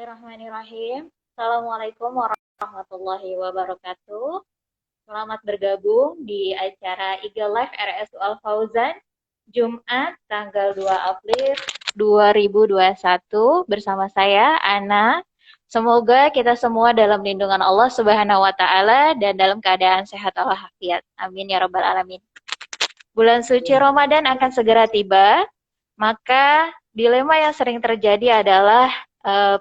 Bismillahirrahmanirrahim. Assalamualaikum warahmatullahi wabarakatuh. Selamat bergabung di acara Eagle Life RSU Al Fauzan, Jumat tanggal 2 April 2021 bersama saya, Ana. Semoga kita semua dalam lindungan Allah Subhanahu wa Ta'ala dan dalam keadaan sehat walafiat. Amin ya Rabbal 'Alamin. Bulan suci Ramadan akan segera tiba, maka dilema yang sering terjadi adalah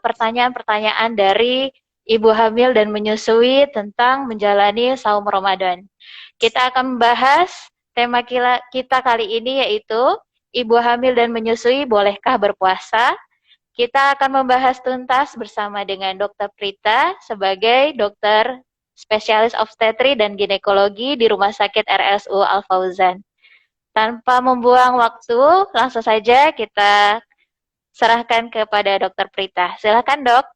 pertanyaan-pertanyaan dari ibu hamil dan menyusui tentang menjalani saum Ramadan. Kita akan membahas tema kita kali ini yaitu ibu hamil dan menyusui bolehkah berpuasa? Kita akan membahas tuntas bersama dengan Dr. Prita sebagai dokter spesialis obstetri dan ginekologi di Rumah Sakit RSU Al Fauzan. Tanpa membuang waktu, langsung saja kita serahkan kepada Dr. Prita. Silakan, Dok.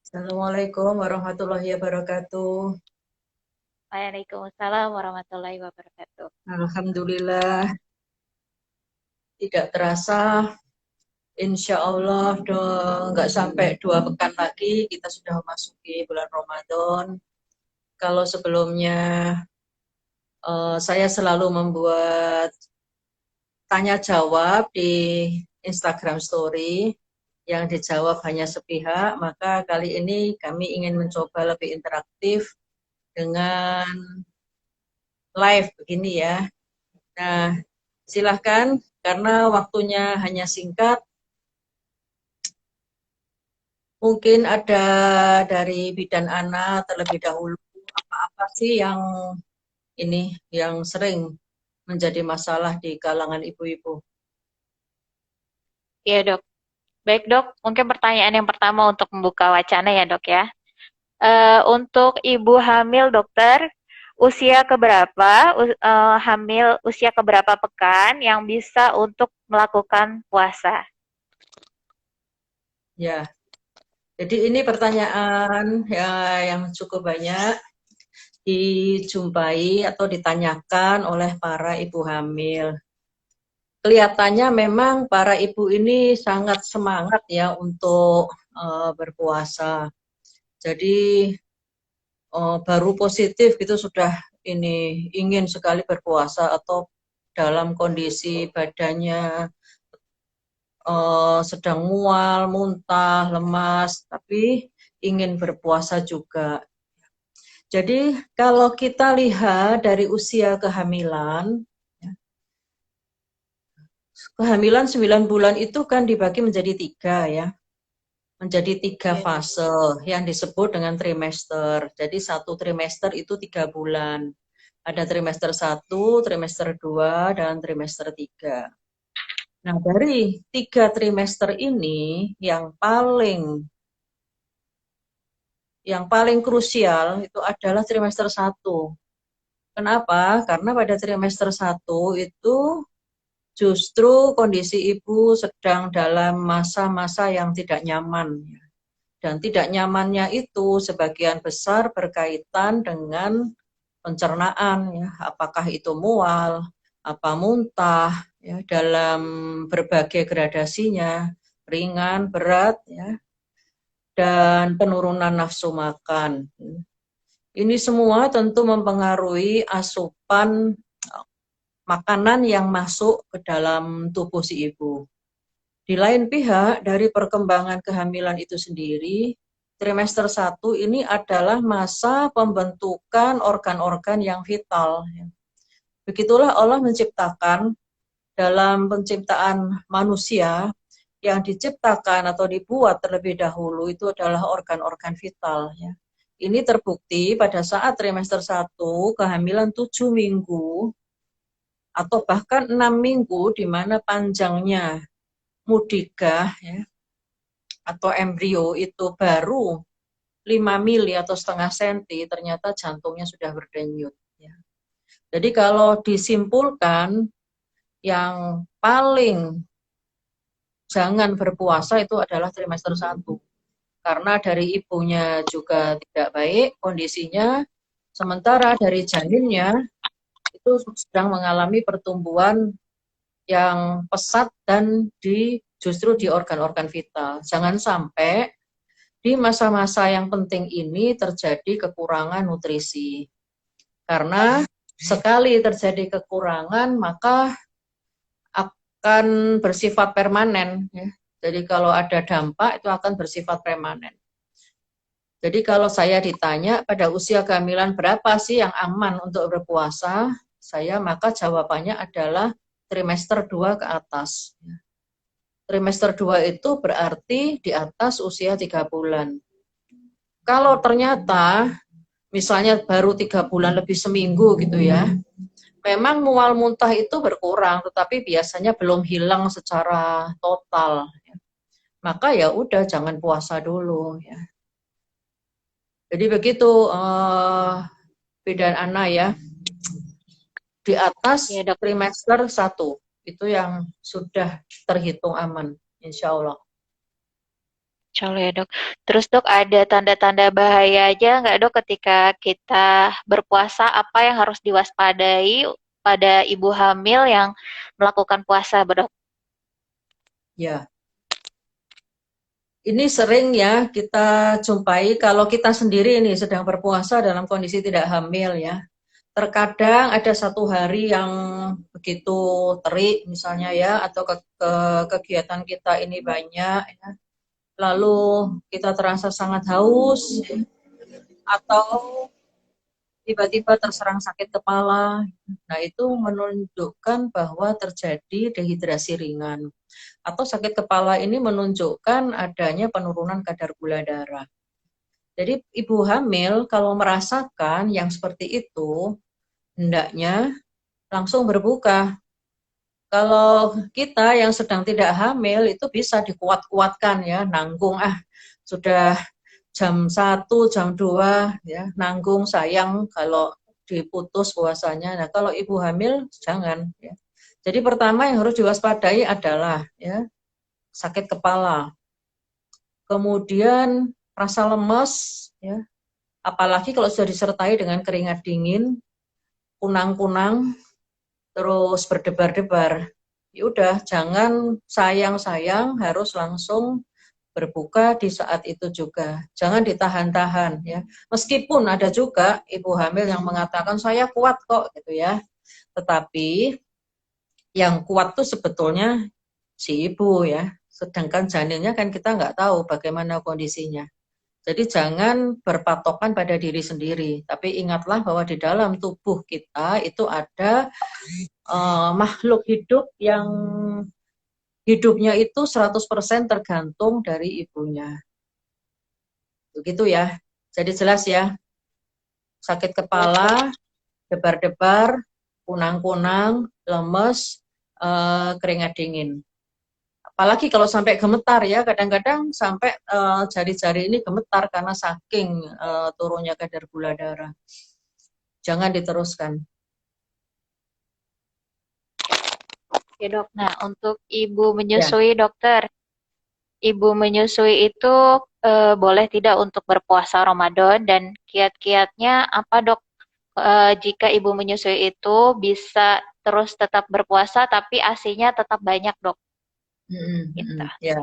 Assalamualaikum warahmatullahi wabarakatuh. Waalaikumsalam warahmatullahi wabarakatuh. Alhamdulillah, tidak terasa, insya Allah nggak sampai 2 pekan lagi kita sudah memasuki bulan Ramadan. Kalau sebelumnya saya selalu membuat tanya jawab di Instagram Story yang dijawab hanya sepihak, maka kali ini kami ingin mencoba lebih interaktif dengan live begini ya. Nah, silahkan karena waktunya hanya singkat. Mungkin ada dari bidan Ana terlebih dahulu, apa sih yang sering menjadi masalah di kalangan ibu-ibu? Iya, Dok. Baik, Dok. Mungkin pertanyaan yang pertama untuk membuka wacana ya, Dok ya. Untuk ibu hamil, dokter, usia keberapa, hamil usia keberapa pekan yang bisa untuk melakukan puasa? Ya, jadi ini pertanyaan yang cukup banyak dijumpai atau ditanyakan oleh para ibu hamil. Kelihatannya memang para ibu ini sangat semangat ya untuk berpuasa. Jadi baru positif gitu sudah ingin sekali berpuasa atau dalam kondisi badannya sedang mual, muntah, lemas, tapi ingin berpuasa juga. Jadi kalau kita lihat dari usia kehamilan 9 bulan itu kan dibagi menjadi 3 ya. Menjadi 3 fase yang disebut dengan trimester. Jadi 1 trimester itu 3 bulan. Ada trimester 1, trimester 2, dan trimester 3. Nah, dari 3 trimester ini yang paling krusial itu adalah trimester 1. Kenapa? Karena pada trimester 1 itu justru kondisi ibu sedang dalam masa-masa yang tidak nyaman. Dan tidak nyamannya itu sebagian besar berkaitan dengan pencernaan, ya. Apakah itu mual, apa muntah, ya, dalam berbagai gradasinya, ringan, berat, ya, dan penurunan nafsu makan. Ini semua tentu mempengaruhi asupan makanan yang masuk ke dalam tubuh si ibu. Di lain pihak, dari perkembangan kehamilan itu sendiri, trimester 1 ini adalah masa pembentukan organ-organ yang vital. Begitulah Allah menciptakan, dalam penciptaan manusia, yang diciptakan atau dibuat terlebih dahulu itu adalah organ-organ vital. Ini terbukti pada saat trimester 1, kehamilan 7 minggu, atau bahkan 6 minggu, di mana panjangnya mudigah ya, atau embrio itu baru 5 mili atau setengah senti, ternyata jantungnya sudah berdenyut. Ya. Jadi kalau disimpulkan, yang paling jangan berpuasa itu adalah trimester 1. Karena dari ibunya juga tidak baik kondisinya, sementara dari janinnya itu sedang mengalami pertumbuhan yang pesat dan justru di organ-organ vital. Jangan sampai di masa-masa yang penting ini terjadi kekurangan nutrisi. Karena sekali terjadi kekurangan, maka akan bersifat permanen. Ya. Jadi kalau ada dampak, itu akan bersifat permanen. Jadi kalau saya ditanya pada usia kehamilan berapa sih yang aman untuk berpuasa, maka jawabannya adalah trimester 2 ke atas. Trimester 2 itu berarti di atas usia 3 bulan. Kalau ternyata misalnya baru 3 bulan lebih seminggu gitu ya, memang mual muntah itu berkurang, tetapi biasanya belum hilang secara total. Maka ya udah jangan puasa dulu ya. Jadi begitu bidan Ana ya, di atas Ya, Dok. trimester 1 itu yang sudah terhitung aman, insya Allah. Insya Allah ya, Dok. Terus, Dok, ada tanda-tanda bahaya aja nggak, Dok, ketika kita berpuasa? Apa yang harus diwaspadai pada ibu hamil yang melakukan puasa, Dok? Ya, ini sering ya kita jumpai kalau kita sendiri ini sedang berpuasa dalam kondisi tidak hamil ya. Terkadang ada satu hari yang begitu terik misalnya ya, atau kegiatan kita ini banyak ya. Lalu kita terasa sangat haus atau tiba-tiba terserang sakit kepala. Nah, itu menunjukkan bahwa terjadi dehidrasi ringan. Atau sakit kepala ini menunjukkan adanya penurunan kadar gula darah. Jadi ibu hamil kalau merasakan yang seperti itu, hendaknya langsung berbuka. Kalau kita yang sedang tidak hamil itu bisa dikuat-kuatkan ya, nanggung sudah jam 1, jam 2 ya, nanggung sayang kalau diputus puasanya. Nah, kalau ibu hamil jangan ya. Jadi pertama yang harus diwaspadai adalah ya sakit kepala. Kemudian rasa lemes ya. Apalagi kalau sudah disertai dengan keringat dingin, kunang-kunang, terus berdebar-debar. Ya udah, jangan sayang-sayang, harus langsung berbuka di saat itu juga. Jangan ditahan-tahan ya. Meskipun ada juga ibu hamil yang mengatakan saya kuat kok gitu ya. Tetapi yang kuat tuh sebetulnya si ibu ya. Sedangkan janinnya kan kita nggak tahu bagaimana kondisinya. Jadi jangan berpatokan pada diri sendiri, tapi ingatlah bahwa di dalam tubuh kita itu ada makhluk hidup yang hidupnya itu 100% tergantung dari ibunya. Begitu ya. Jadi jelas ya, sakit kepala, debar-debar, kunang-kunang, lemes, keringat dingin. Apalagi kalau sampai gemetar ya, kadang-kadang sampai jari-jari ini gemetar karena saking turunnya kadar gula darah. Jangan diteruskan. Ya, Dok. Nah, untuk ibu Ya. menyusui, dokter, ibu menyusui itu boleh tidak untuk berpuasa Ramadan, dan kiat-kiatnya apa, Dok? Jika ibu menyusui itu bisa terus tetap berpuasa tapi ASI-nya tetap banyak, Dok. Gitu. Ya.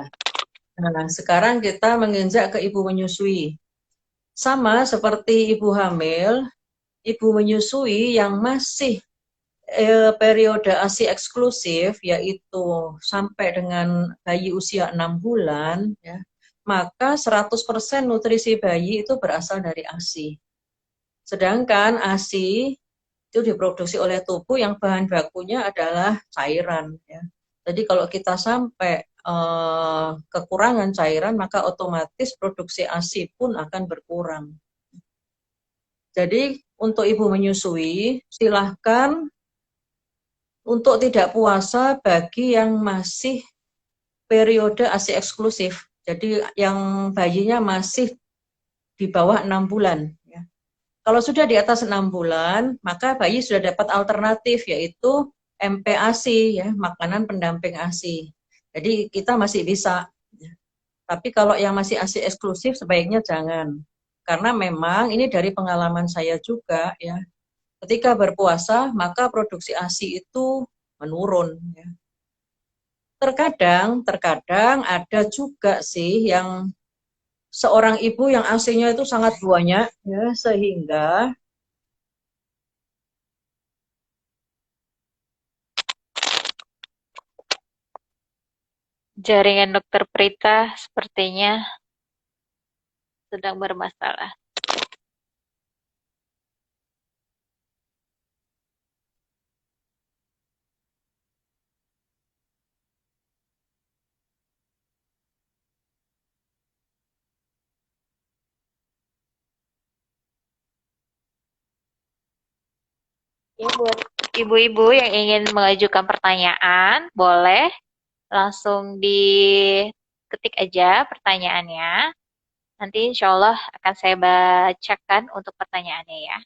Nah, sekarang kita menginjak ke ibu menyusui. Sama seperti ibu hamil, ibu menyusui yang masih periode ASI eksklusif, yaitu sampai dengan bayi usia 6 bulan, ya, maka 100% nutrisi bayi itu berasal dari ASI. Sedangkan ASI itu diproduksi oleh tubuh yang bahan bakunya adalah cairan. Ya. Jadi kalau kita sampai kekurangan cairan, maka otomatis produksi ASI pun akan berkurang. Jadi untuk ibu menyusui, silahkan untuk tidak puasa bagi yang masih periode ASI eksklusif. Jadi yang bayinya masih di bawah 6 bulan. Ya. Kalau sudah di atas 6 bulan, maka bayi sudah dapat alternatif, yaitu MPASI, ya, makanan pendamping ASI. Jadi kita masih bisa. Ya. Tapi kalau yang masih ASI eksklusif, sebaiknya jangan. Karena memang ini dari pengalaman saya juga, ya. Ketika berpuasa, maka produksi ASI itu menurun. Ya. Terkadang ada juga sih yang seorang ibu yang asinya itu sangat banyak, ya, sehingga Jaringan Dokter Prita sepertinya sedang bermasalah. Ya, buat ibu-ibu yang ingin mengajukan pertanyaan, boleh langsung diketik aja pertanyaannya. Nanti insya Allah akan saya bacakan untuk pertanyaannya ya.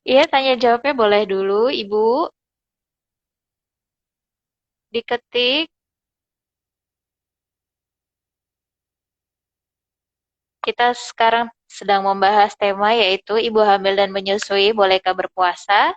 Iya, tanya jawabnya boleh dulu, Ibu. Diketik. Kita sekarang sedang membahas tema yaitu ibu hamil dan menyusui bolehkah berpuasa?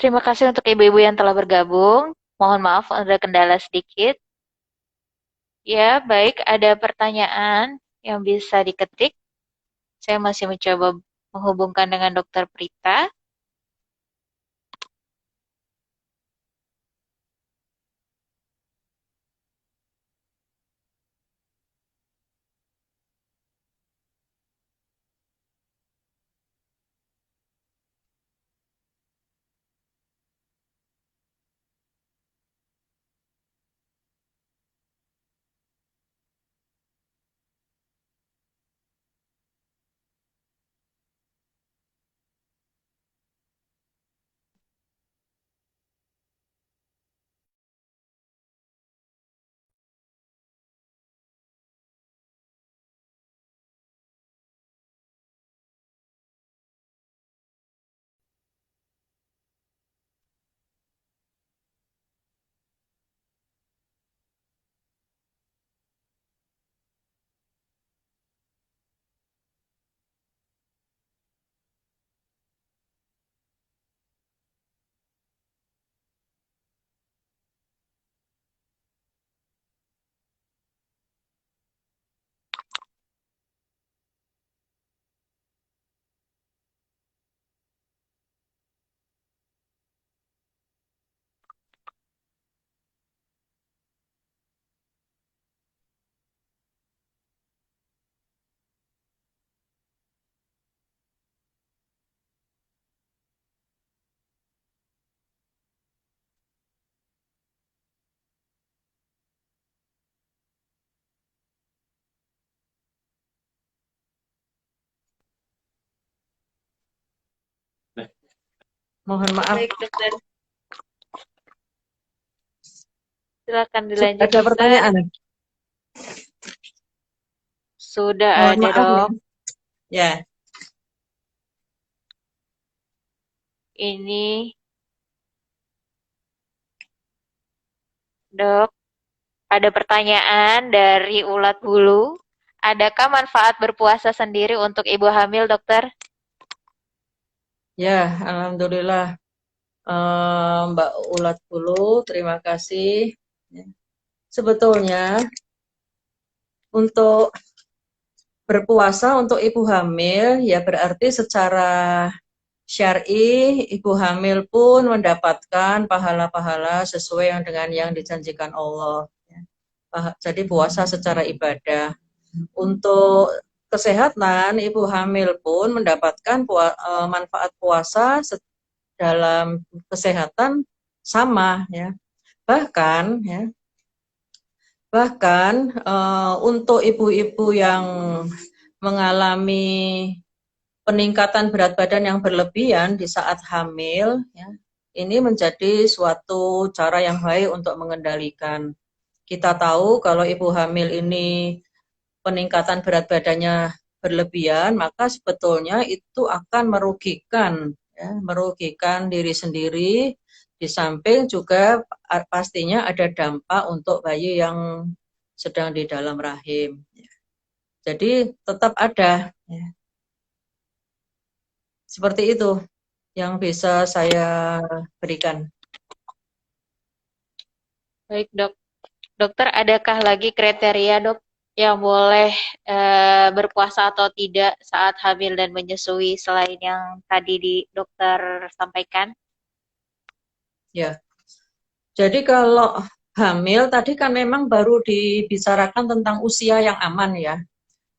Terima kasih untuk ibu-ibu yang telah bergabung. Mohon maaf ada kendala sedikit. Ya, baik, ada pertanyaan yang bisa diketik. Saya masih mencoba menghubungkan dengan Dokter Prita. Mohon maaf, Baik, dokter. Silakan dilanjut, ada dokter. pertanyaan. Sudah Mohon ada, maaf ya. dok. Ya, Ini, dok, ada pertanyaan dari Ulat Bulu. Adakah manfaat berpuasa sendiri untuk ibu hamil, dokter? ya, alhamdulillah. Mbak Ulat Bulu, terima kasih. Ya. Sebetulnya untuk berpuasa untuk ibu hamil, ya berarti secara syar'i ibu hamil pun mendapatkan pahala-pahala sesuai dengan yang dijanjikan Allah. Jadi puasa secara ibadah. Untuk kesehatan, ibu hamil pun mendapatkan manfaat puasa dalam kesehatan sama ya. Bahkan untuk ibu-ibu yang mengalami peningkatan berat badan yang berlebihan di saat hamil, ya, ini menjadi suatu cara yang baik untuk mengendalikan. Kita tahu kalau ibu hamil ini peningkatan berat badannya berlebihan, maka sebetulnya itu akan merugikan, ya, merugikan diri sendiri. Di samping juga pastinya ada dampak untuk bayi yang sedang di dalam rahim. Jadi tetap ada. Ya. Seperti itu yang bisa saya berikan. Baik, dok. Dokter, adakah lagi kriteria, dok, yang boleh berpuasa atau tidak saat hamil dan menyusui selain yang tadi di dokter sampaikan? Ya. Jadi kalau hamil tadi kan memang baru dibicarakan tentang usia yang aman ya.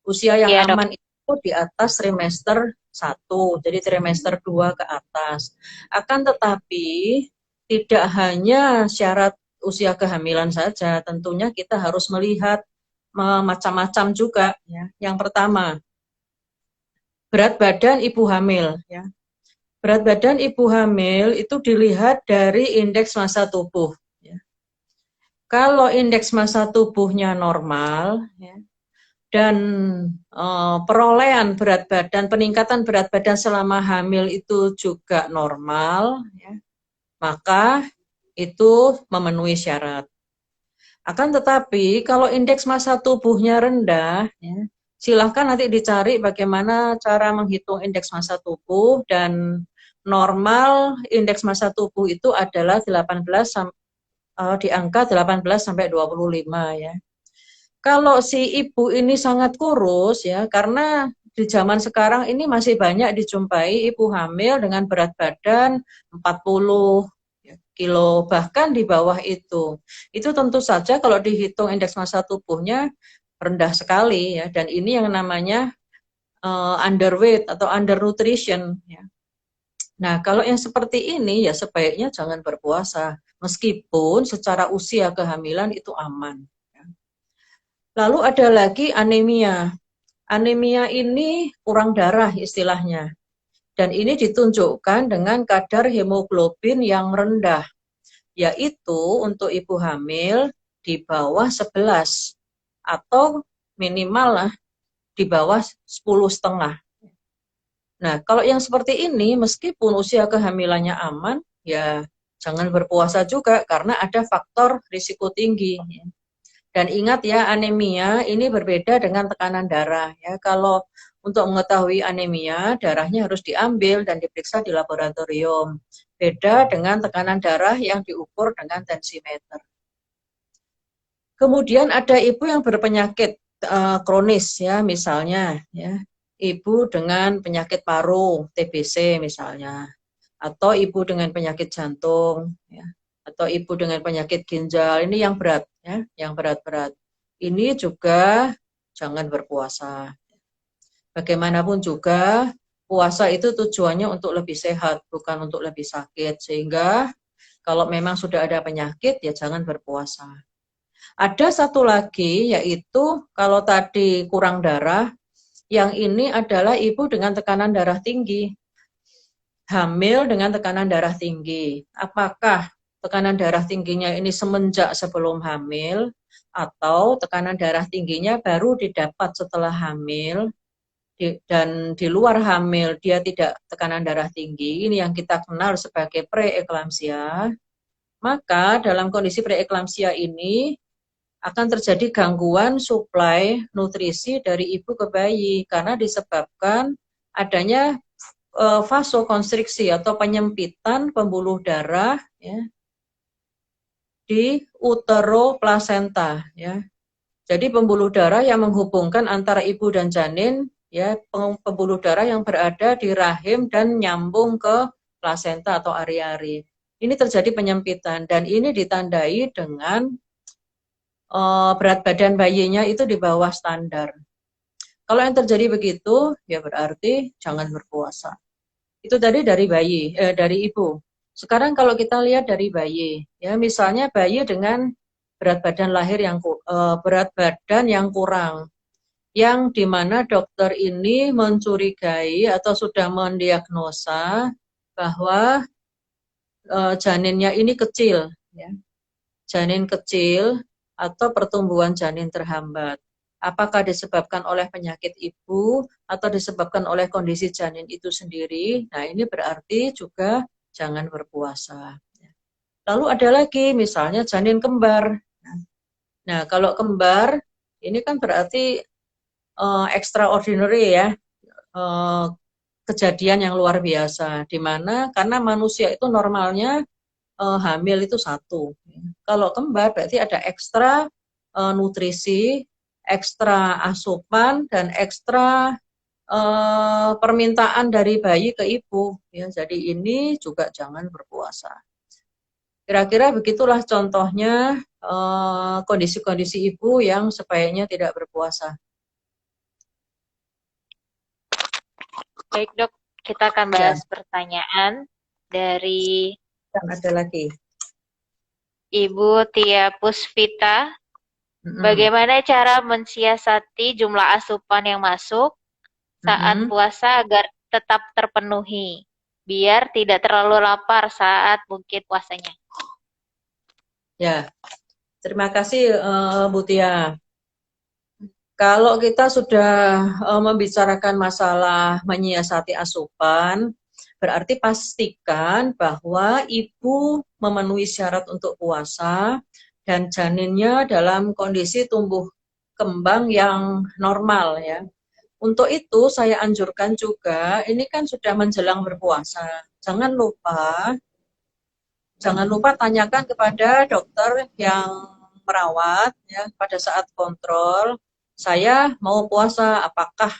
Usia yang Iya, dok. aman itu di atas trimester 1, jadi trimester 2 ke atas. Akan tetapi tidak hanya syarat usia kehamilan saja, tentunya kita harus melihat macam-macam juga ya. Yang pertama, berat badan ibu hamil ya. Berat badan ibu hamil itu dilihat dari indeks massa tubuh ya. Kalau indeks massa tubuhnya normal ya, dan perolehan berat badan, peningkatan berat badan selama hamil itu juga normal, ya, maka itu memenuhi syarat. Akan tetapi kalau indeks massa tubuhnya rendah, ya, silahkan nanti dicari bagaimana cara menghitung indeks massa tubuh dan normal indeks massa tubuh itu adalah 18 di angka 18 sampai 25 ya. Kalau si ibu ini sangat kurus ya, karena di zaman sekarang ini masih banyak dijumpai ibu hamil dengan berat badan 40 kilo, bahkan di bawah itu. Itu tentu saja kalau dihitung indeks massa tubuhnya rendah sekali ya, dan ini yang namanya underweight atau undernutrition ya. Nah, kalau yang seperti ini ya sebaiknya jangan berpuasa, meskipun secara usia kehamilan itu aman. Lalu ada lagi anemia. Anemia ini kurang darah istilahnya. Dan ini ditunjukkan dengan kadar hemoglobin yang rendah, yaitu untuk ibu hamil di bawah 11 atau minimal lah di bawah 10,5. Nah, kalau yang seperti ini, meskipun usia kehamilannya aman, ya jangan berpuasa juga karena ada faktor risiko tinggi. Dan ingat ya, anemia ini berbeda dengan tekanan darah. Ya, kalau untuk mengetahui anemia, darahnya harus diambil dan diperiksa di laboratorium. Beda dengan tekanan darah yang diukur dengan tensimeter. Kemudian ada ibu yang berpenyakit kronis ya, misalnya ya, ibu dengan penyakit paru, TBC misalnya, atau ibu dengan penyakit jantung, ya, atau ibu dengan penyakit ginjal, ini yang berat, ya, yang berat-berat. Ini juga jangan berpuasa. Bagaimanapun juga, puasa itu tujuannya untuk lebih sehat, bukan untuk lebih sakit. Sehingga kalau memang sudah ada penyakit, ya jangan berpuasa. Ada satu lagi, yaitu kalau tadi kurang darah, yang ini adalah ibu dengan tekanan darah tinggi. Hamil dengan tekanan darah tinggi. Apakah tekanan darah tingginya ini semenjak sebelum hamil, atau tekanan darah tingginya baru didapat setelah hamil, dan di luar hamil dia tidak tekanan darah tinggi, ini yang kita kenal sebagai preeklamsia. Maka dalam kondisi preeklamsia ini akan terjadi gangguan suplai nutrisi dari ibu ke bayi karena disebabkan adanya vasokonstriksi atau penyempitan pembuluh darah ya, di uteroplasenta ya. Jadi pembuluh darah yang menghubungkan antara ibu dan janin ya, pembuluh darah yang berada di rahim dan nyambung ke plasenta atau ari-ari. Ini terjadi penyempitan dan ini ditandai dengan berat badan bayinya itu di bawah standar. Kalau yang terjadi begitu, ya berarti jangan berpuasa. Itu tadi dari bayi, dari ibu. Sekarang kalau kita lihat dari bayi, ya misalnya bayi dengan berat badan lahir yang berat badan yang kurang, yang dimana dokter ini mencurigai atau sudah mendiagnosa bahwa janinnya ini kecil, ya. Janin kecil atau pertumbuhan janin terhambat. Apakah disebabkan oleh penyakit ibu atau disebabkan oleh kondisi janin itu sendiri? Nah, ini berarti juga jangan berpuasa. Lalu ada lagi misalnya janin kembar. Nah, kalau kembar ini kan berarti extraordinary ya, kejadian yang luar biasa. Di mana karena manusia itu normalnya hamil itu satu. Kalau kembar berarti ada ekstra nutrisi, ekstra asupan, dan ekstra permintaan dari bayi ke ibu. Ya, jadi ini juga jangan berpuasa. Kira-kira begitulah contohnya kondisi-kondisi ibu yang sebaiknya tidak berpuasa. Baik dok, kita akan bahas pertanyaan dari Ada lagi. Ibu Tia Puspita. Bagaimana cara mensiasati jumlah asupan yang masuk saat puasa agar tetap terpenuhi, biar tidak terlalu lapar saat mungkin puasanya? Ya, terima kasih Bu Tia. Kalau kita sudah membicarakan masalah menyiasati asupan, berarti pastikan bahwa ibu memenuhi syarat untuk puasa dan janinnya dalam kondisi tumbuh kembang yang normal ya. Untuk itu saya anjurkan juga, ini kan sudah menjelang berpuasa. Jangan lupa tanyakan kepada dokter yang merawat ya pada saat kontrol, saya mau puasa apakah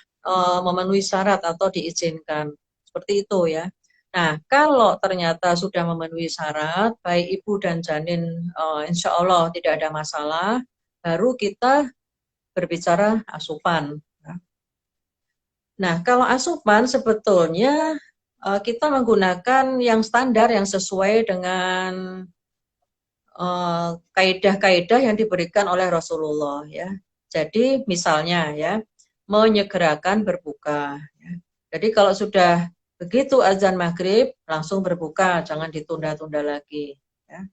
memenuhi syarat atau diizinkan. Seperti itu ya. Nah, kalau ternyata sudah memenuhi syarat, baik ibu dan janin insya Allah tidak ada masalah, baru kita berbicara asupan. Nah, kalau asupan sebetulnya kita menggunakan yang standar yang sesuai dengan kaidah-kaidah yang diberikan oleh Rasulullah ya. Jadi misalnya ya, menyegerakan berbuka. Ya. Jadi kalau sudah begitu azan maghrib langsung berbuka, jangan ditunda-tunda lagi. Ya.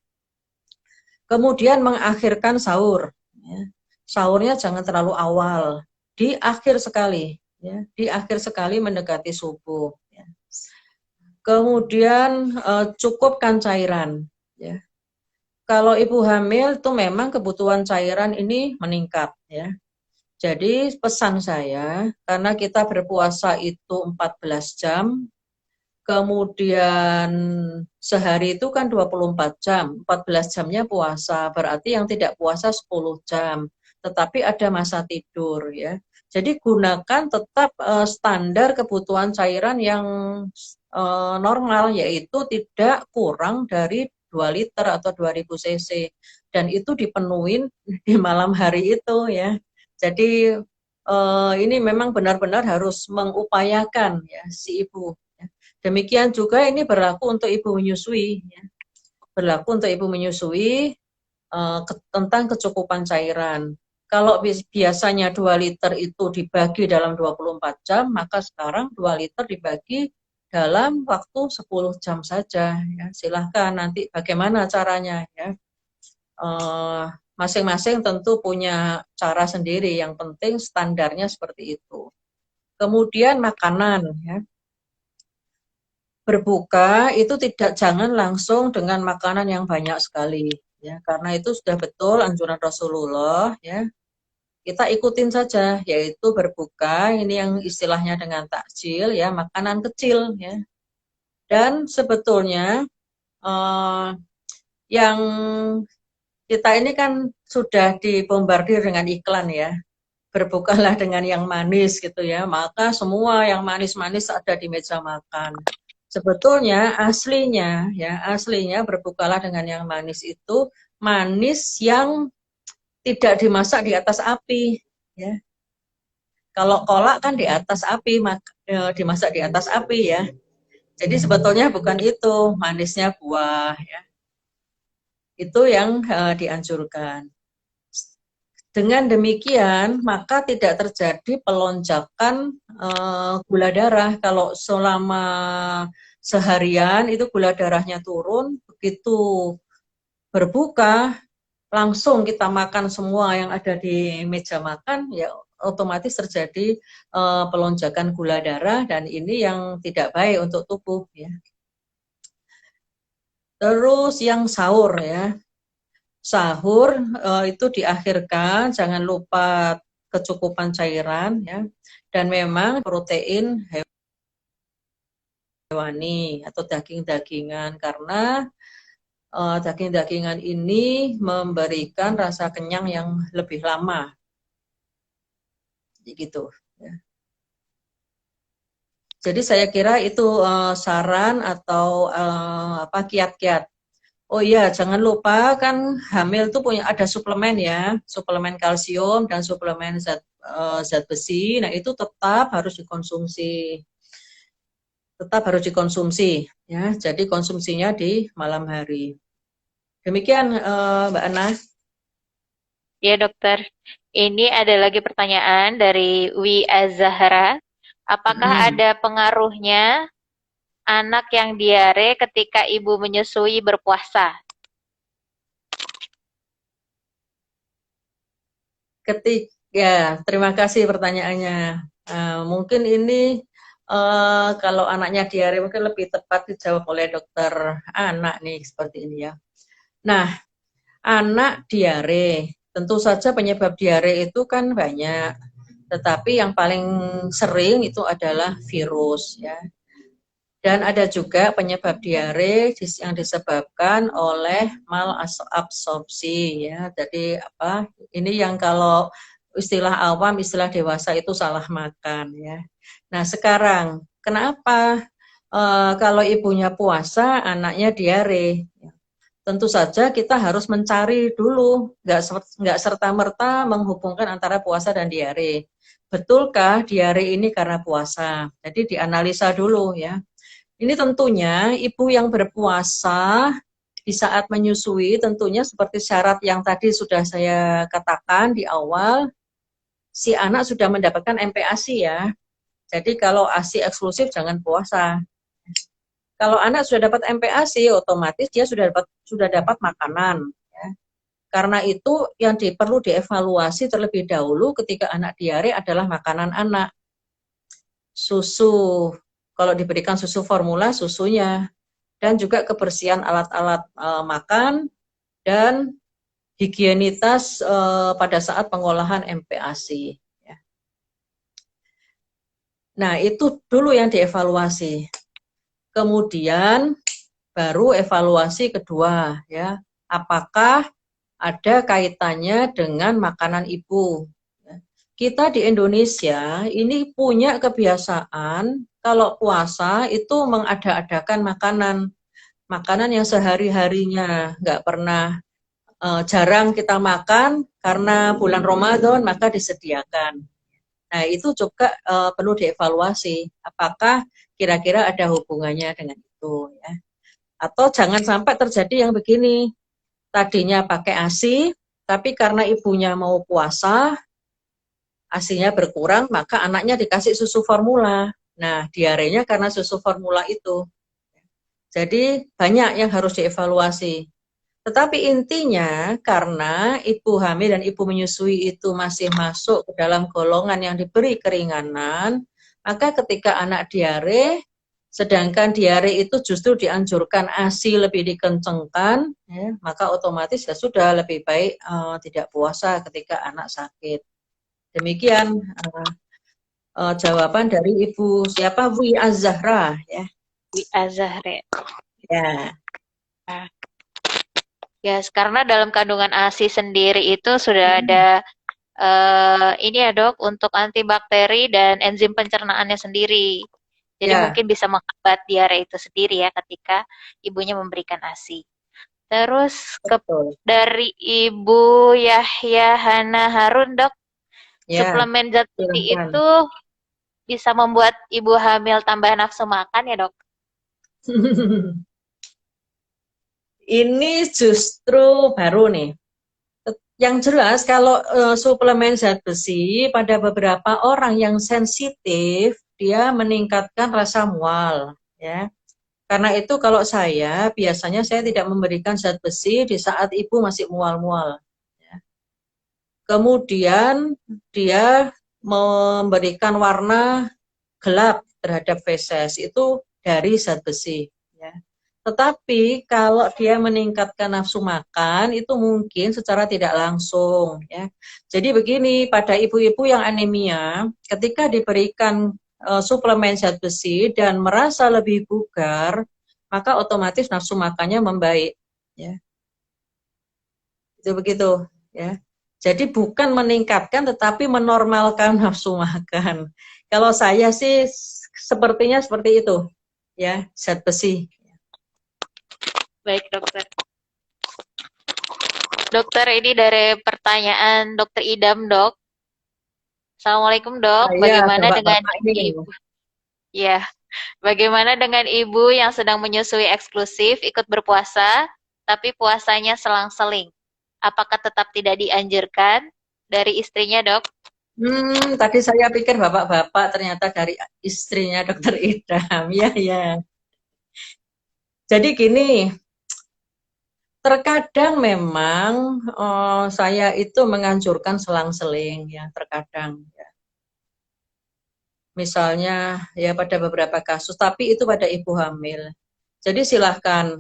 Kemudian mengakhirkan sahur. Ya. Sahurnya jangan terlalu awal, di akhir sekali. Ya. Di akhir sekali mendekati subuh. Ya. Kemudian cukupkan cairan. Ya. Kalau ibu hamil itu memang kebutuhan cairan ini meningkat ya. Jadi pesan saya, karena kita berpuasa itu 14 jam, kemudian sehari itu kan 24 jam, 14 jamnya puasa, berarti yang tidak puasa 10 jam, tetapi ada masa tidur ya. Jadi gunakan tetap standar kebutuhan cairan yang normal, yaitu tidak kurang dari 2 liter atau 2000 cc. Dan itu dipenuhin di malam hari itu ya. Jadi ini memang benar-benar harus mengupayakan ya si ibu. Demikian juga ini berlaku untuk ibu menyusui. Ya. Berlaku untuk ibu menyusui tentang kecukupan cairan. Kalau biasanya 2 liter itu dibagi dalam 24 jam, maka sekarang 2 liter dibagi dalam waktu 10 jam saja. Ya. Silahkan nanti bagaimana caranya. Ya. Masing-masing tentu punya cara sendiri, yang penting standarnya seperti itu. Kemudian makanan. Ya. Berbuka itu jangan langsung dengan makanan yang banyak sekali. Ya, karena itu sudah betul anjuran Rasulullah. Ya, kita ikutin saja, yaitu berbuka ini yang istilahnya dengan takjil ya, makanan kecil ya. Dan sebetulnya yang kita ini kan sudah dibombardir dengan iklan ya, berbukalah dengan yang manis gitu ya, maka semua yang manis-manis ada di meja makan. Sebetulnya aslinya berbukalah dengan yang manis itu manis yang tidak dimasak di atas api ya. Kalau kolak kan di atas api, dimasak di atas api ya. Jadi sebetulnya bukan itu, manisnya buah ya. Itu yang dianjurkan. Dengan demikian, maka tidak terjadi pelonjakan gula darah. Kalau selama seharian itu gula darahnya turun, begitu berbuka, langsung kita makan semua yang ada di meja makan, ya otomatis terjadi pelonjakan gula darah, dan ini yang tidak baik untuk tubuh. Ya. Terus yang sahur ya. Sahur itu diakhirkan, jangan lupa kecukupan cairan ya, dan memang protein hewani atau daging-dagingan, karena daging-dagingan ini memberikan rasa kenyang yang lebih lama, gitu. Ya. Jadi saya kira itu saran atau kiat-kiat. Oh iya, jangan lupa kan hamil tuh ada suplemen ya, suplemen kalsium dan suplemen zat besi. Nah itu tetap harus dikonsumsi, ya. Jadi konsumsinya di malam hari. Demikian Mbak Ana. Ya dokter, ini ada lagi pertanyaan dari Wi Azahra. Apakah ada pengaruhnya anak yang diare ketika ibu menyusui berpuasa? Terima kasih pertanyaannya. Mungkin ini kalau anaknya diare mungkin lebih tepat dijawab oleh dokter anak nih, seperti ini ya. Nah, anak diare, tentu saja penyebab diare itu kan banyak. Tetapi yang paling sering itu adalah virus ya. Dan ada juga penyebab diare yang disebabkan oleh malabsorpsi ya. Jadi apa? Ini yang kalau istilah awam, istilah dewasa itu salah makan ya. Nah, sekarang kenapa kalau ibunya puasa, anaknya diare? Tentu saja kita harus mencari dulu, nggak serta-merta menghubungkan antara puasa dan diare. Betulkah diare ini karena puasa? Jadi dianalisa dulu ya. Ini tentunya ibu yang berpuasa di saat menyusui tentunya seperti syarat yang tadi sudah saya katakan di awal, si anak sudah mendapatkan MPASI ya. Jadi kalau ASI eksklusif jangan puasa. Kalau anak sudah dapat MPASI, otomatis dia sudah dapat makanan. Ya. Karena itu yang perlu dievaluasi terlebih dahulu ketika anak diare adalah makanan anak. Susu, kalau diberikan susu formula, susunya. Dan juga kebersihan alat-alat makan dan higienitas pada saat pengolahan MPASI. Ya. Nah, itu dulu yang dievaluasi. Kemudian baru evaluasi kedua, ya. Apakah ada kaitannya dengan makanan ibu? Kita di Indonesia ini punya kebiasaan kalau puasa itu mengada-adakan makanan yang sehari-harinya nggak pernah jarang kita makan karena bulan Ramadan maka disediakan. Nah, itu juga perlu dievaluasi apakah kira-kira ada hubungannya dengan itu ya. Atau jangan sampai terjadi yang begini. Tadinya pakai ASI tapi karena ibunya mau puasa, ASINya berkurang, maka anaknya dikasih susu formula. Nah, diarenya karena susu formula itu. Jadi banyak yang harus dievaluasi. Tetapi intinya karena ibu hamil dan ibu menyusui itu masih masuk ke dalam golongan yang diberi keringanan, maka ketika anak diare, sedangkan diare itu justru dianjurkan ASI lebih dikencengkan, ya, maka otomatis ya sudah lebih baik tidak puasa ketika anak sakit. Demikian jawaban dari Ibu siapa Wi Az-Zahra ya. Wi Azahre. Ya. Ya, karena dalam kandungan ASI sendiri itu sudah ada ini ya dok, untuk antibakteri dan enzim pencernaannya sendiri. Jadi Ya, mungkin bisa menghambat diare itu sendiri ya ketika ibunya memberikan ASI. Terus betul. dari Ibu Yahya Hana Harun dok, Ya, suplemen zat besi silahkan. itu bisa membuat ibu hamil tambah nafsu makan ya dok? Ini justru baru nih. Yang jelas kalau suplemen zat besi pada beberapa orang yang sensitif dia meningkatkan rasa mual ya. Karena itu kalau saya biasanya saya tidak memberikan zat besi di saat ibu masih mual-mual. Ya. Kemudian dia memberikan warna gelap terhadap feses itu dari zat besi. Ya. Tetapi kalau dia meningkatkan nafsu makan itu mungkin secara tidak langsung. Ya. Jadi begini, pada ibu-ibu yang anemia, ketika diberikan suplemen zat besi dan merasa lebih bugar, maka otomatis nafsu makannya membaik. Ya. Itu begitu. Ya. Jadi bukan meningkatkan tetapi menormalkan nafsu makan. Kalau saya sih sepertinya seperti itu. Ya, zat besi. Baik dokter. Dokter, ini dari pertanyaan dokter Idam dok. Assalamualaikum dok, Iya, bagaimana dengan bapak-bapak ini. ibu? Ya, bagaimana dengan ibu yang sedang menyusui eksklusif ikut berpuasa, tapi puasanya selang-seling? Apakah tetap tidak dianjurkan dari istrinya dok? Tadi saya pikir bapak-bapak ternyata dari istrinya dokter Idam. Ya, ya. Jadi gini, terkadang memang saya itu menganjurkan selang-seling ya, terkadang. Ya. Misalnya ya pada beberapa kasus, tapi itu pada ibu hamil. Jadi silahkan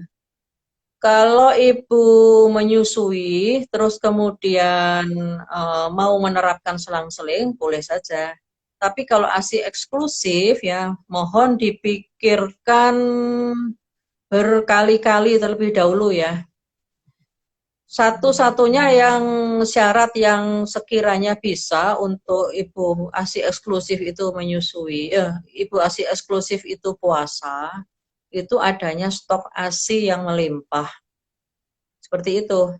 Kalau ibu menyusui, terus kemudian mau menerapkan selang-seling, boleh saja. Tapi kalau ASI eksklusif ya, mohon dipikirkan berkali-kali terlebih dahulu ya. Satu-satunya yang syarat yang sekiranya bisa untuk ibu ASI eksklusif itu menyusui, ibu ASI eksklusif itu puasa, itu adanya stok ASI yang melimpah. Seperti itu.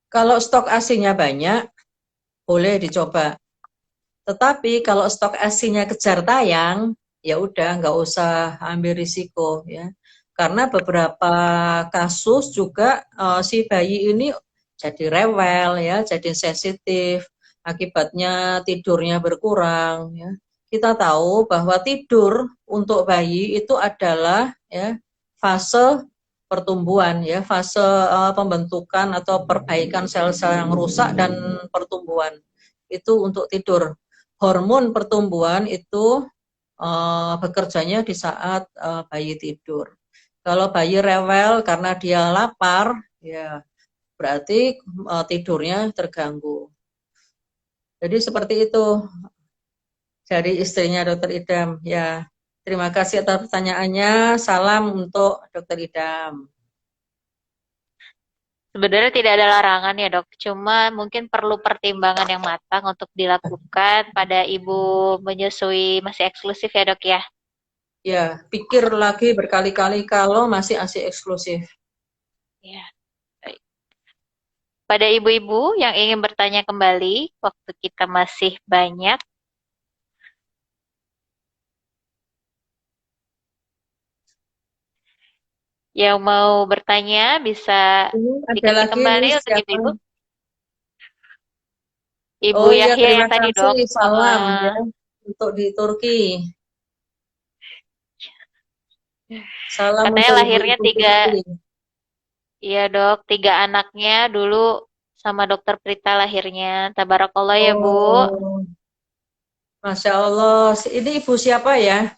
Kalau stok ASI-nya banyak, boleh dicoba. Tetapi kalau stok ASI-nya kejar tayang, ya udah nggak usah ambil risiko ya. Karena beberapa kasus juga si bayi ini jadi rewel ya, jadi sensitif, akibatnya tidurnya berkurang ya. Kita tahu bahwa tidur untuk bayi itu adalah ya fase pertumbuhan ya, fase pembentukan atau perbaikan sel-sel yang rusak dan pertumbuhan. Itu untuk tidur. Hormon pertumbuhan itu bekerjanya di saat bayi tidur. Kalau bayi rewel karena dia lapar, ya berarti tidurnya terganggu. Jadi seperti itu dari istrinya Dokter Idam. Ya, terima kasih atas pertanyaannya. Salam untuk Dokter Idam. Sebenarnya tidak ada larangan ya dok, cuma mungkin perlu pertimbangan yang matang untuk dilakukan pada ibu menyusui masih eksklusif ya dok ya. Ya, pikir lagi berkali-kali kalau masih ASI eksklusif. Ya, baik. Pada ibu-ibu yang ingin bertanya kembali, waktu kita masih banyak, yang mau bertanya bisa Ini ada diketik lagi nih kembali untuk siapa? ibu-ibu. Ibu Oh iya, Yahya terima yang tadi kasih. dok. Salam ya untuk di Turki. Salam Katanya untuk lahirnya ibu-ibu tiga, Turki. iya dok, tiga anaknya dulu sama dokter Prita lahirnya. Tabarakallah ya bu. Oh, Masya Allah. Ini ibu siapa ya?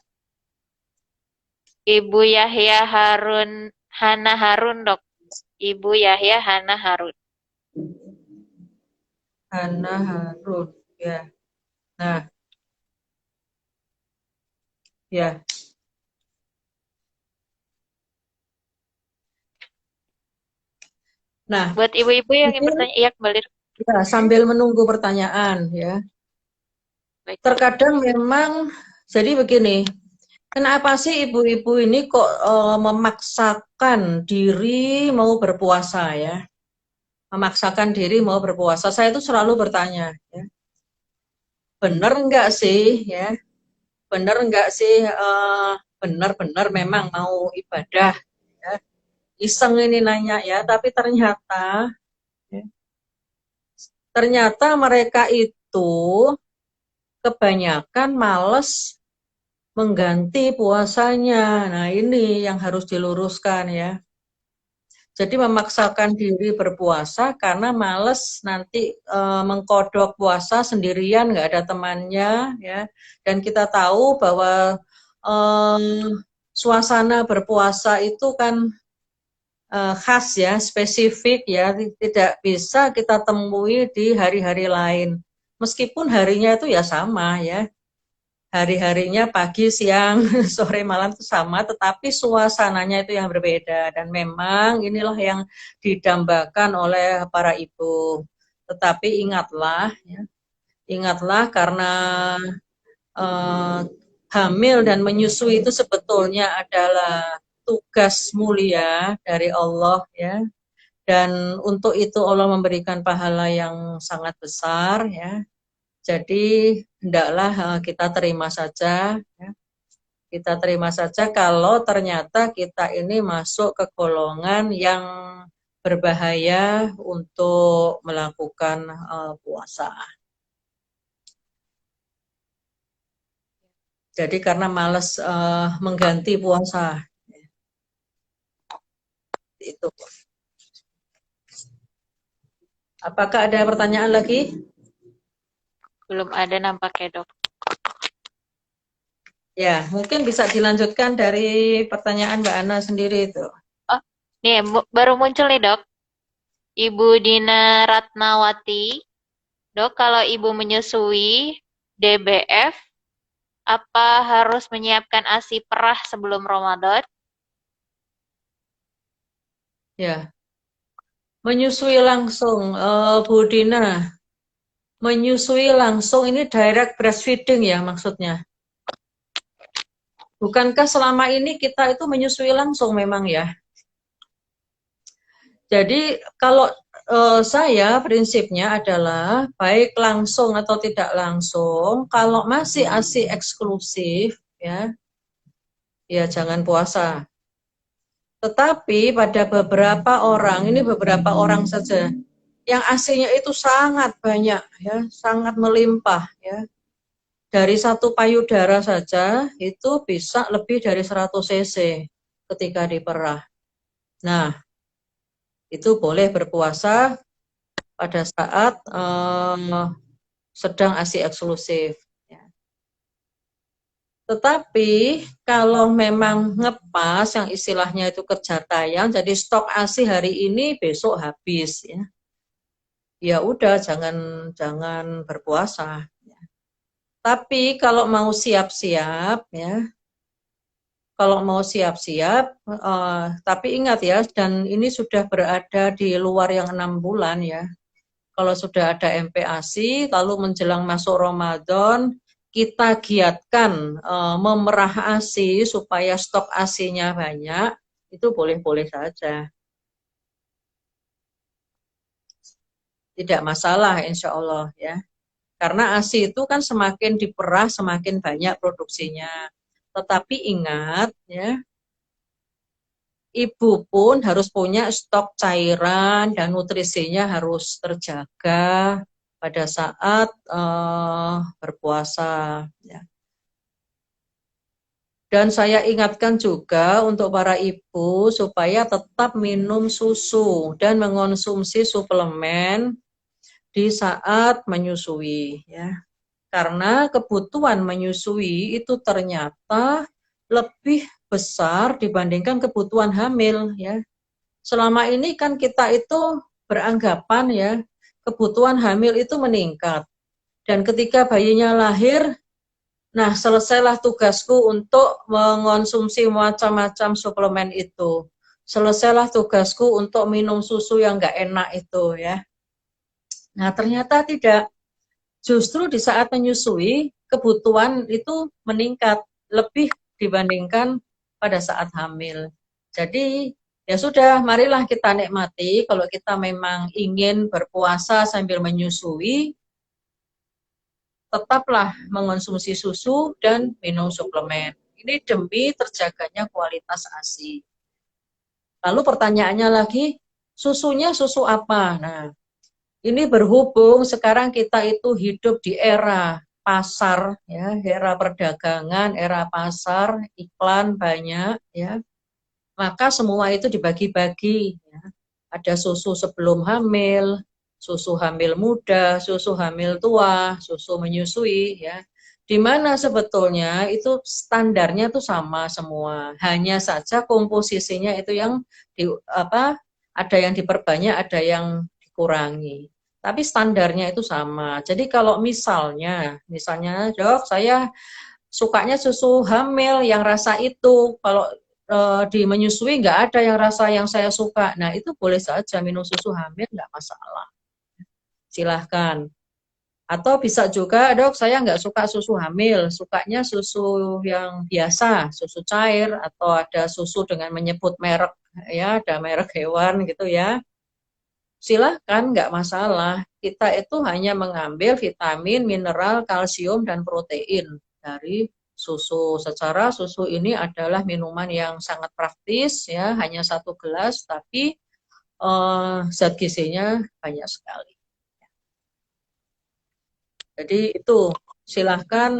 Ibu Yahya Harun, Hana Harun dok. Ibu Yahya Hana Harun. Hana Harun. Ya. Nah, ya. Nah, Buat ibu-ibu yang ingin mungkin bertanya, iya kembali. ya, sambil menunggu pertanyaan ya. Baik dok. Terkadang memang jadi begini, kenapa sih ibu-ibu ini kok memaksakan diri mau berpuasa ya? Memaksakan diri mau berpuasa. Saya itu selalu bertanya, ya, benar enggak sih ya? Benar enggak sih benar-benar memang mau ibadah ya? Iseng ini nanya ya, tapi ternyata ya, ternyata mereka itu kebanyakan males mengganti puasanya. Nah, ini yang harus diluruskan ya. Jadi memaksakan diri berpuasa karena males nanti mengkodok puasa sendirian, nggak ada temannya ya. Dan kita tahu bahwa suasana berpuasa itu kan khas ya, spesifik ya, tidak bisa kita temui di hari-hari lain. Meskipun harinya itu ya sama ya, hari-harinya pagi, siang, sore, malam itu sama, tetapi suasananya itu yang berbeda. Dan memang inilah yang didambakan oleh para ibu. Tetapi ingatlah, ya, ingatlah karena eh, hamil dan menyusui itu sebetulnya adalah tugas mulia dari Allah ya. Dan untuk itu Allah memberikan pahala yang sangat besar ya. Jadi hendaklah kita terima saja ya. Kita terima saja kalau ternyata kita ini masuk ke golongan yang berbahaya untuk melakukan puasa. Jadi karena malas mengganti puasa itu. Apakah ada pertanyaan lagi? Belum ada nampaknya dok. Ya, mungkin bisa dilanjutkan dari pertanyaan Mbak Ana sendiri itu. Oh, nih baru muncul nih dok. Ibu Dina Ratnawati, dok kalau ibu menyusui DBF, apa harus menyiapkan ASI perah sebelum Ramadan? Ya, menyusui langsung, Bu Dina, menyusui langsung ini direct breastfeeding ya maksudnya. Bukankah selama ini kita itu menyusui langsung memang ya? Jadi kalau saya prinsipnya adalah baik langsung atau tidak langsung, kalau masih ASI eksklusif ya, ya jangan puasa. Tetapi pada beberapa orang, ini beberapa orang saja, yang ASInya itu sangat banyak ya, sangat melimpah ya. Dari satu payudara saja itu bisa lebih dari 100 cc ketika diperah. Nah, itu boleh berpuasa pada saat sedang ASI eksklusif. Ya. Tetapi kalau memang ngepas yang istilahnya itu kerja tayang, jadi stok ASI hari ini besok habis ya. Ya udah jangan berpuasa. Ya. Tapi kalau mau siap-siap ya, kalau mau siap-siap, tapi ingat ya, dan ini sudah berada di luar yang 6 bulan ya. Kalau sudah ada MPASI, lalu menjelang masuk Ramadan, kita giatkan memerah ASI supaya stok ASInya banyak, itu boleh-boleh saja. Tidak masalah insya Allah ya. Karena ASI itu kan semakin diperah, semakin banyak produksinya. Tetapi ingat ya, ibu pun harus punya stok cairan dan nutrisinya harus terjaga pada saat berpuasa. Ya. Dan saya ingatkan juga untuk para ibu supaya tetap minum susu dan mengonsumsi suplemen di saat menyusui. Ya. Karena kebutuhan menyusui itu ternyata lebih besar dibandingkan kebutuhan hamil. Ya. Selama ini kan kita itu beranggapan ya kebutuhan hamil itu meningkat. Dan ketika bayinya lahir, nah selesailah tugasku untuk mengonsumsi macam-macam suplemen itu. Selesailah tugasku untuk minum susu yang nggak enak itu ya. Nah ternyata tidak. Justru di saat menyusui, kebutuhan itu meningkat lebih dibandingkan pada saat hamil. Jadi ya sudah, marilah kita nikmati kalau kita memang ingin berpuasa sambil menyusui, tetaplah mengonsumsi susu dan minum suplemen. Ini demi terjaganya kualitas ASI. Lalu pertanyaannya lagi, susunya susu apa? Nah, ini berhubung sekarang kita itu hidup di era pasar, ya, era perdagangan, era pasar, iklan banyak, ya. Maka semua itu dibagi-bagi. Ya. Ada susu sebelum hamil, susu hamil muda, susu hamil tua, susu menyusui, ya. Di mana sebetulnya itu standarnya itu sama semua. Hanya saja komposisinya itu yang ada yang diperbanyak, ada yang dikurangi. Tapi standarnya itu sama. Jadi kalau misalnya dok, saya sukanya susu hamil yang rasa itu. Kalau di menyusui nggak ada yang rasa yang saya suka. Nah itu boleh saja minum susu hamil nggak masalah. Silahkan. Atau bisa juga dok saya nggak suka susu hamil, sukanya susu yang biasa, susu cair atau ada susu dengan menyebut merek ya, ada merek hewan gitu ya. Silahkan nggak masalah. Kita itu hanya mengambil vitamin, mineral, kalsium dan protein dari susu. Secara susu ini adalah minuman yang sangat praktis ya, hanya 1 gelas tapi zat gizinya banyak sekali. Jadi itu silahkan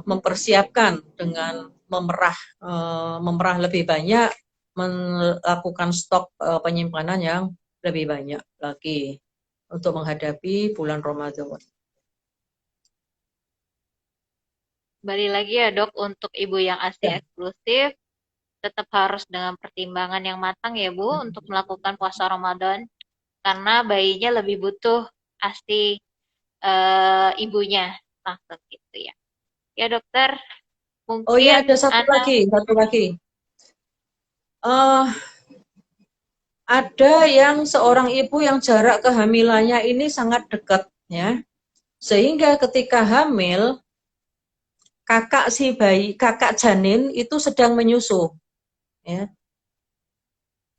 mempersiapkan dengan memerah lebih banyak, melakukan stok penyimpanan yang lebih banyak lagi untuk menghadapi bulan Ramadan. Kembali lagi ya dok, untuk ibu yang ASI Ya. eksklusif, tetap harus dengan pertimbangan yang matang ya Bu, untuk melakukan puasa Ramadan. Karena bayinya lebih butuh ASI ibunya langsung gitu ya. Ya dokter, Oh iya, mungkin ada satu Ana lagi, satu lagi. Eh, ada yang seorang ibu yang jarak kehamilannya ini sangat dekat, ya. Sehingga ketika hamil, kakak si bayi, kakak janin itu sedang menyusu, ya.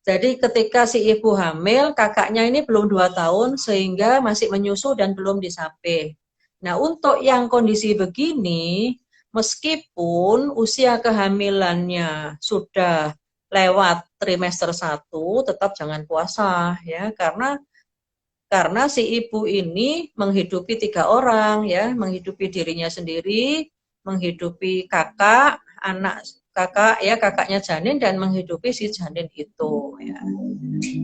Jadi ketika si ibu hamil, kakaknya ini belum 2 tahun sehingga masih menyusu dan belum disape. Nah, untuk yang kondisi begini, meskipun usia kehamilannya sudah lewat trimester 1, tetap jangan puasa ya, karena si ibu ini menghidupi 3 orang ya, menghidupi dirinya sendiri, menghidupi kakak, anak kakak ya, kakaknya janin, dan menghidupi si janin itu ya.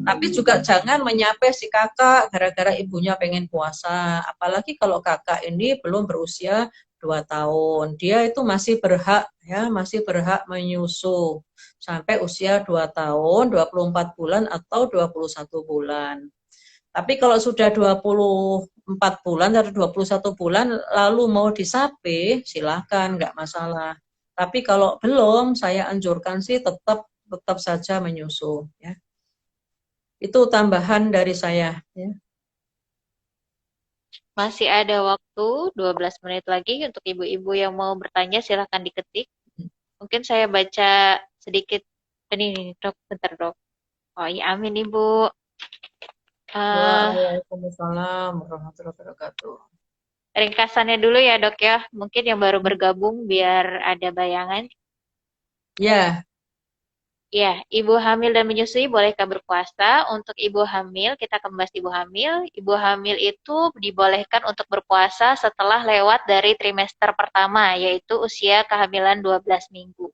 Tapi juga jangan menyape si kakak gara-gara ibunya pengen puasa, apalagi kalau kakak ini belum berusia 2 tahun. Dia itu masih berhak ya, masih berhak menyusu sampai usia 2 tahun, 24 bulan atau 21 bulan. Tapi kalau sudah 24 bulan atau 21 bulan lalu mau disape, silakan, nggak masalah. Tapi kalau belum, saya anjurkan sih tetap saja menyusu ya. Itu tambahan dari saya ya. masih ada waktu 12 menit lagi untuk ibu-ibu yang mau bertanya silahkan diketik. Mungkin saya baca sedikit ini dok, bentar dok. Oh iya amin ibu. Eh Waalaikumsalam warahmatullahi wabarakatuh. Ringkasannya dulu ya dok ya, mungkin yang baru bergabung biar ada bayangan. Ya, Ya, ibu hamil dan menyusui bolehkah berpuasa? Untuk ibu hamil, kita akan bahas ibu hamil. Ibu hamil itu dibolehkan untuk berpuasa setelah lewat dari trimester pertama, yaitu usia kehamilan 12 minggu.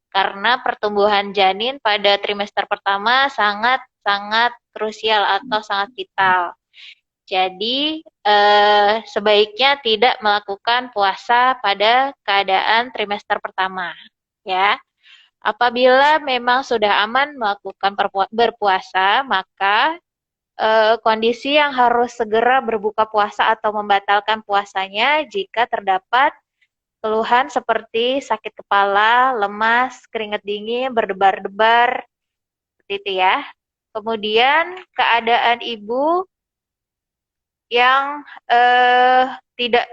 Karena pertumbuhan janin pada trimester pertama sangat-sangat krusial atau sangat vital. Jadi, sebaiknya tidak melakukan puasa pada keadaan trimester pertama, ya. Apabila memang sudah aman melakukan berpuasa, maka kondisi yang harus segera berbuka puasa atau membatalkan puasanya jika terdapat keluhan seperti sakit kepala, lemas, keringat dingin, berdebar-debar, seperti itu ya. Kemudian keadaan ibu yang tidak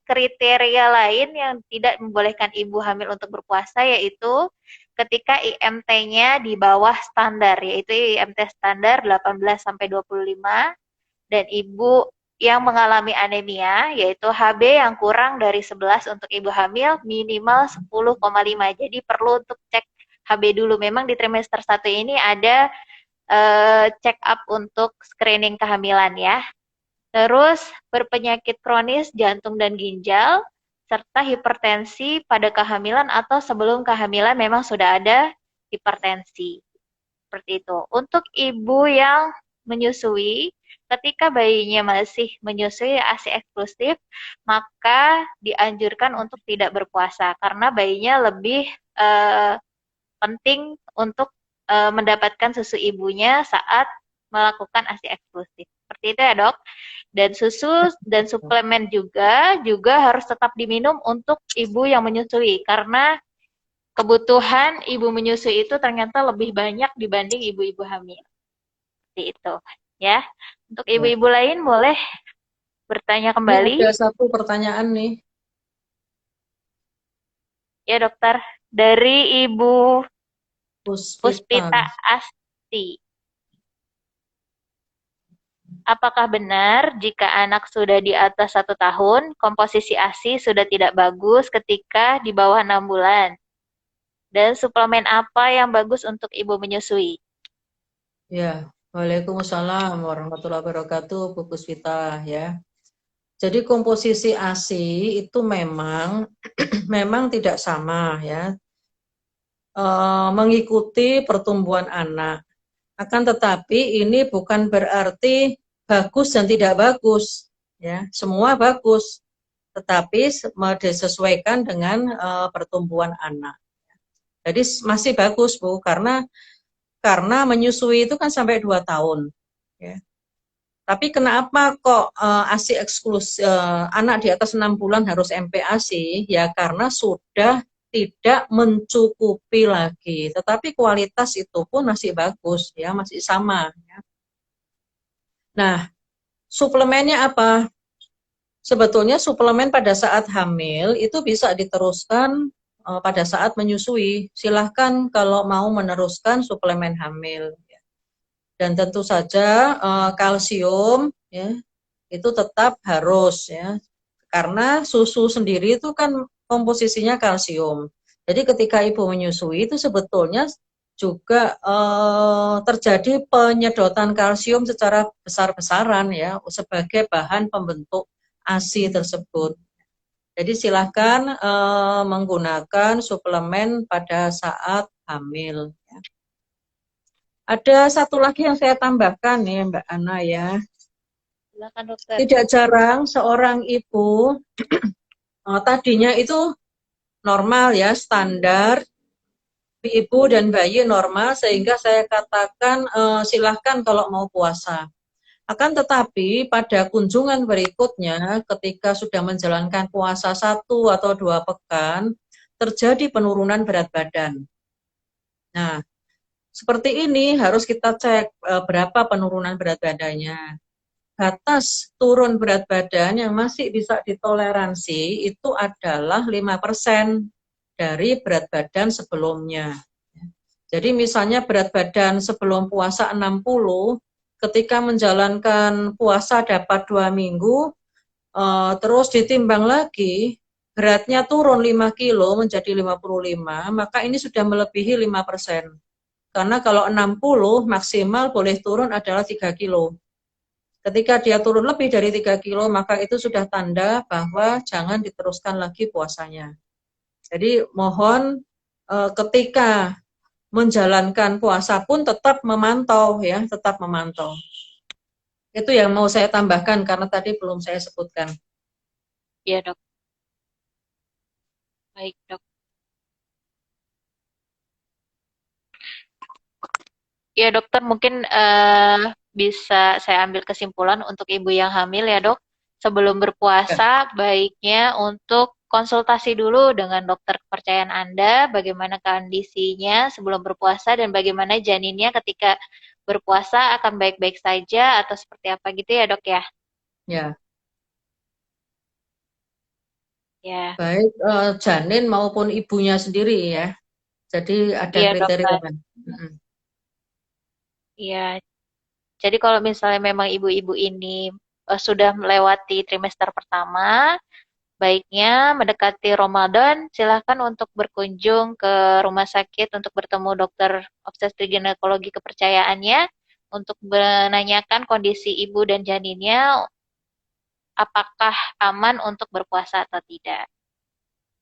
kriteria lain yang tidak membolehkan ibu hamil untuk berpuasa yaitu ketika IMT-nya di bawah standar, yaitu IMT standar 18 sampai 25 dan ibu yang mengalami anemia yaitu HB yang kurang dari 11 untuk ibu hamil minimal 10,5. Jadi perlu untuk cek HB dulu. Memang di trimester 1 ini ada check up untuk screening kehamilan ya. Terus berpenyakit kronis jantung dan ginjal, serta hipertensi pada kehamilan atau sebelum kehamilan memang sudah ada hipertensi. Seperti itu. Untuk ibu yang menyusui, ketika bayinya masih menyusui ASI eksklusif, maka dianjurkan untuk tidak berpuasa karena bayinya lebih penting untuk mendapatkan susu ibunya saat melakukan ASI eksklusif. Seperti itu ya dok. Dan susu dan suplemen juga harus tetap diminum untuk ibu yang menyusui karena kebutuhan ibu menyusui itu ternyata lebih banyak dibanding ibu-ibu hamil. Seperti itu ya. Untuk ibu-ibu lain boleh bertanya ini ada kembali. satu pertanyaan nih. Ya dokter, dari Ibu Puspita. Puspita Asti. Apakah benar jika anak sudah di atas 1 tahun, komposisi ASI sudah tidak bagus ketika di bawah 6 bulan? Dan suplemen apa yang bagus untuk ibu menyusui? Ya, Waalaikumsalam warahmatullahi wabarakatuh, Bu Puspita ya. Jadi komposisi ASI itu memang memang tidak sama ya, mengikuti pertumbuhan anak. Akan tetapi ini bukan berarti bagus dan tidak bagus, ya. Semua bagus. tetapi disesuaikan dengan pertumbuhan anak. Jadi masih bagus Bu, karena menyusui itu kan sampai 2 tahun. Ya. Tapi kenapa kok ASI eksklusif anak di atas 6 bulan harus MPASI? Ya karena sudah tidak mencukupi lagi, tetapi kualitas itu pun masih bagus, ya masih sama. Ya. Nah, suplemennya apa? Sebetulnya suplemen pada saat hamil itu bisa diteruskan pada saat menyusui. Silahkan kalau mau meneruskan suplemen hamil. Dan tentu saja kalsium ya, itu tetap harus ya. Karena susu sendiri itu kan komposisinya kalsium. Jadi ketika ibu menyusui itu sebetulnya juga terjadi penyedotan kalsium secara besar-besaran ya sebagai bahan pembentuk ASI tersebut. Jadi silahkan menggunakan suplemen pada saat hamil. Ada satu lagi yang saya tambahkan nih Mbak Ana ya. Silakan dokter. Tidak jarang seorang ibu tadinya itu normal ya, standar ibu dan bayi normal, sehingga saya katakan silahkan kalau mau puasa. Akan tetapi pada kunjungan berikutnya ketika sudah menjalankan puasa 1 atau 2 pekan, terjadi penurunan berat badan. Nah, seperti ini harus kita cek berapa penurunan berat badannya. Batas turun berat badan yang masih bisa ditoleransi itu adalah 5% dari berat badan sebelumnya. Jadi misalnya berat badan sebelum puasa 60, ketika menjalankan puasa dapat 2 minggu, terus ditimbang lagi, beratnya turun 5 kilo menjadi 55, maka ini sudah melebihi 5%. Karena kalau 60 maksimal boleh turun adalah 3 kilo. Ketika dia turun lebih dari 3 kilo, maka itu sudah tanda bahwa jangan diteruskan lagi puasanya. Jadi mohon ketika menjalankan puasa pun tetap memantau ya, tetap memantau. Itu yang mau saya tambahkan karena tadi belum saya sebutkan. Iya dok. Baik dok. Ya dokter, mungkin bisa saya ambil kesimpulan untuk ibu yang hamil ya dok. Sebelum Ya, berpuasa, baiknya untuk konsultasi dulu dengan dokter kepercayaan Anda, bagaimana kondisinya sebelum berpuasa dan bagaimana janinnya ketika berpuasa akan baik-baik saja atau seperti apa gitu ya dok ya. ya. Ya, Baik janin maupun ibunya sendiri ya. Jadi ada iya kriteria dokter. kan. Mm-mm. Iya. Jadi kalau misalnya memang ibu-ibu ini sudah melewati trimester pertama, baiknya mendekati Ramadan, silakan untuk berkunjung ke rumah sakit untuk bertemu dokter obstetrik ginekologi kepercayaannya untuk menanyakan kondisi ibu dan janinnya apakah aman untuk berpuasa atau tidak.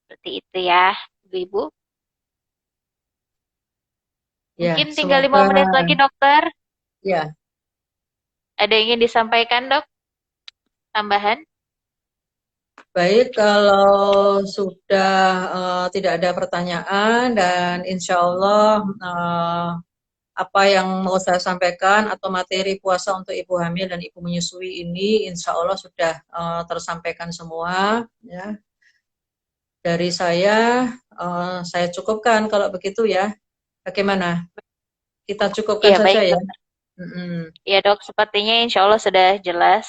Seperti itu ya, ibu-ibu. Ya, Mungkin tinggal semoga 5 menit lagi dokter. ya. Ada yang ingin disampaikan dok? Tambahan? Baik, kalau sudah tidak ada pertanyaan dan insya Allah apa yang mau saya sampaikan atau materi puasa untuk ibu hamil dan ibu menyusui ini insya Allah sudah tersampaikan semua. Ya. Dari saya cukupkan kalau begitu ya. Bagaimana? Kita cukupkan Iya saja baik ya. dok. Mm-mm. Iya dok, sepertinya insya Allah sudah jelas.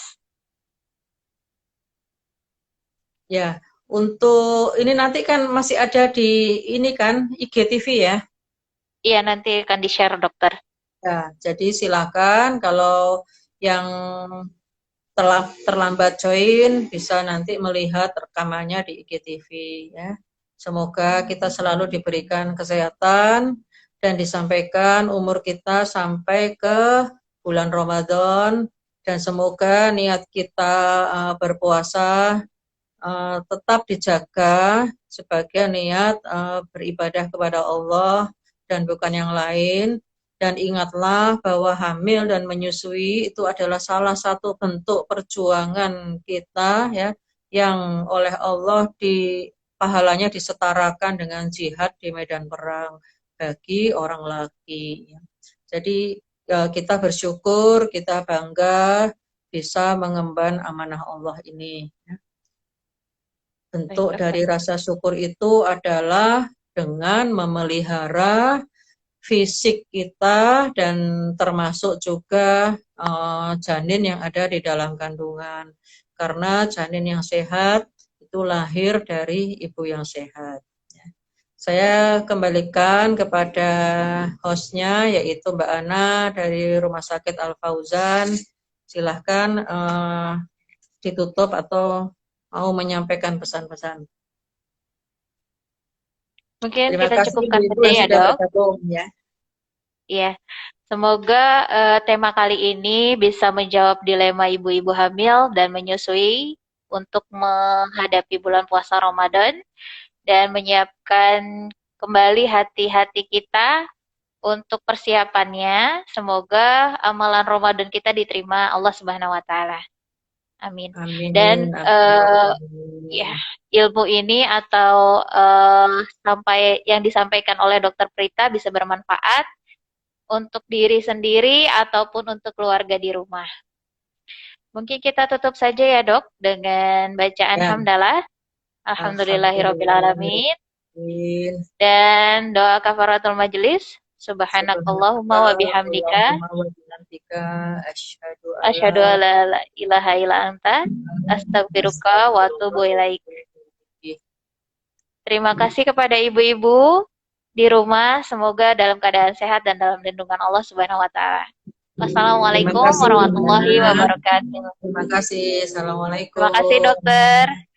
Ya, untuk ini nanti kan masih ada di ini kan IGTV ya. Iya nanti akan di-share dokter. Ya, jadi silakan kalau yang telah terlambat join bisa nanti melihat rekamannya di IGTV ya. Semoga kita selalu diberikan kesehatan dan disampaikan umur kita sampai ke bulan Ramadan dan semoga niat kita berpuasa tetap dijaga sebagai niat beribadah kepada Allah dan bukan yang lain. Dan ingatlah bahwa hamil dan menyusui itu adalah salah satu bentuk perjuangan kita ya yang oleh Allah pahalanya disetarakan dengan jihad di medan perang bagi orang laki. Jadi kita bersyukur, kita bangga bisa mengemban amanah Allah ini. Baik, Bentuk Dokter. dari rasa syukur itu adalah dengan memelihara fisik kita dan termasuk juga janin yang ada di dalam kandungan. Karena janin yang sehat itu lahir dari ibu yang sehat. Saya kembalikan kepada hostnya yaitu Mbak Ana dari Rumah Sakit Al Fauzan. Silahkan ditutup atau mau menyampaikan pesan-pesan. Mungkin Terima kita kasih cukupkan Ibu-ibu saja yang ya, sudah Dok. bergabung ya. Iya. Semoga tema kali ini bisa menjawab dilema ibu-ibu hamil dan menyusui untuk menghadapi bulan puasa Ramadan dan menyiapkan kembali hati-hati kita untuk persiapannya. Semoga amalan Ramadan kita diterima Allah Subhanahu wa taala. Amin. Amin, Dan amin ya rabbal ya, alamin. ilmu ini atau sampai yang disampaikan oleh Dokter Prita bisa bermanfaat untuk diri sendiri ataupun untuk keluarga di rumah. Mungkin kita tutup saja ya, Dok, dengan bacaan Ya, hamdalah. alhamdulillah. Alhamdulillahirrabbilalamin. Dan doa kafaratul majelis. Subhanakallahumma wa bihamdika. Subhanakallahumma wa bihamdika asyhadu Asyhadu alla alla ilaha illa anta. Astagfiruka wa atubu ilaik. Terima kasih kepada ibu-ibu di rumah. Semoga dalam keadaan sehat dan dalam lindungan Allah Subhanahu wa taala. Terima Wassalamualaikum kasih, warahmatullahi Mbak. wabarakatuh. Terima kasih. Terima kasih, Assalamualaikum. dokter.